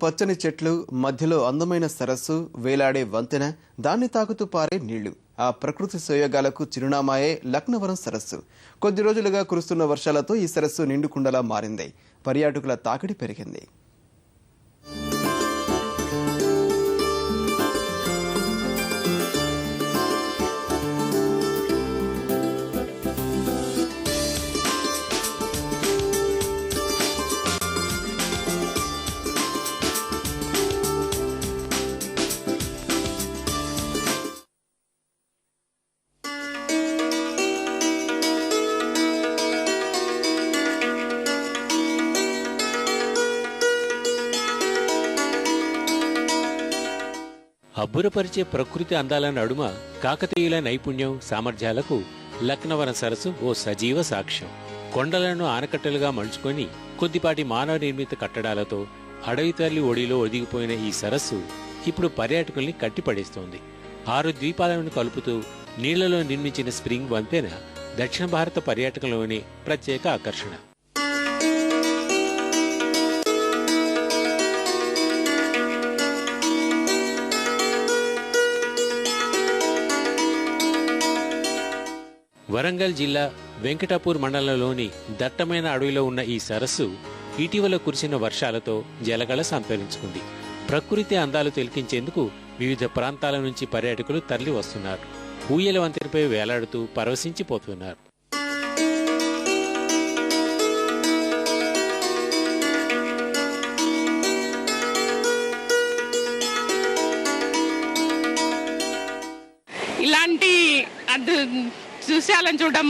పచ్చని చెట్లు, మధ్యలో అందమైన సరస్సు, వేలాడే వంతెన, దాన్ని తాకుతూ పారే నీళ్లు. ఆ ప్రకృతి సోయగాలకు చిరునామాయే లక్నవరం సరస్సు. కొద్ది రోజులుగా కురుస్తున్న వర్షాలతో ఈ సరస్సు నిండుకుండలా మారింది. పర్యాటకుల తాకిడి పెరిగింది. అబ్బురపరిచే ప్రకృతి అందాల నడుమ కాకతీయుల నైపుణ్యం, సామర్థ్యాలకు లక్నవరం సరస్సు ఓ సజీవ సాక్ష్యం. కొండలను ఆనకట్టలుగా మలుచుకొని కొద్దిపాటి మానవ నిర్మిత కట్టడాలతో అడవి తల్లి ఒడిలో ఒదిగిపోయిన ఈ సరస్సు ఇప్పుడు పర్యాటకుల్ని కట్టిపడేస్తోంది. 6 ద్వీపాలను కలుపుతూ నీళ్లలో నిర్మించిన స్ప్రింగ్ వంతెన దక్షిణ భారత పర్యాటకంలోని ప్రత్యేక ఆకర్షణ. వరంగల్ జిల్లా వెంకటాపూర్ మండలంలోని దట్టమైన అడవిలో ఉన్న ఈ సరస్సు ఇటీవల కురిసిన వర్షాలతో జలగళ సంతరించుకుంది. ప్రకృతి అందాలు తిలకించేందుకు వివిధ ప్రాంతాల నుంచి పర్యాటకులు తరలి వస్తున్నారు. ఊయల వంతెనపై వేలాడుతూ పరవశించిపోతున్నారు. ఇలాంటి దృశ్యాలను చూడడం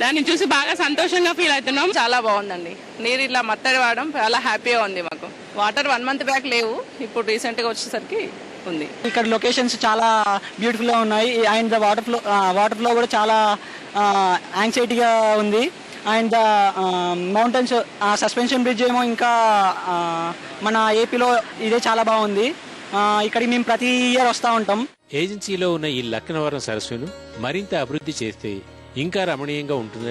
దాన్ని చూసి బాగా సంతోషంగా ఫీల్ అవుతున్నాం. చాలా బాగుందండి. నీరు ఇలా మత్తడి వాడడం చాలా హ్యాపీగా ఉంది. మాకు వాటర్ 1 మంత్ బ్యాక్ లేవు, ఇప్పుడు రీసెంట్ గా వచ్చేసరికి ఉంది. ఇక్కడ లొకేషన్స్ చాలా బ్యూటిఫుల్ గా ఉన్నాయి. అండ్ వాటర్ ఫ్లో కూడా చాలా యాంగ్జైటీగా ఉంది. అండ్ మౌంటైన్స్ సస్పెన్షన్ బ్రిడ్జ్ ఏమో ఇంకా మన ఏపీలో ఇదే చాలా బాగుంది. ఇక్కడికి మేము ప్రతి ఇయర్ వస్తూ ఉంటాం. ఏజెన్సీలో ఉన్న ఈ లక్నవరం సరస్సును మరింత అభివృద్ధి చేస్తే ఇంకా రమణీయంగా ఉంటుంది.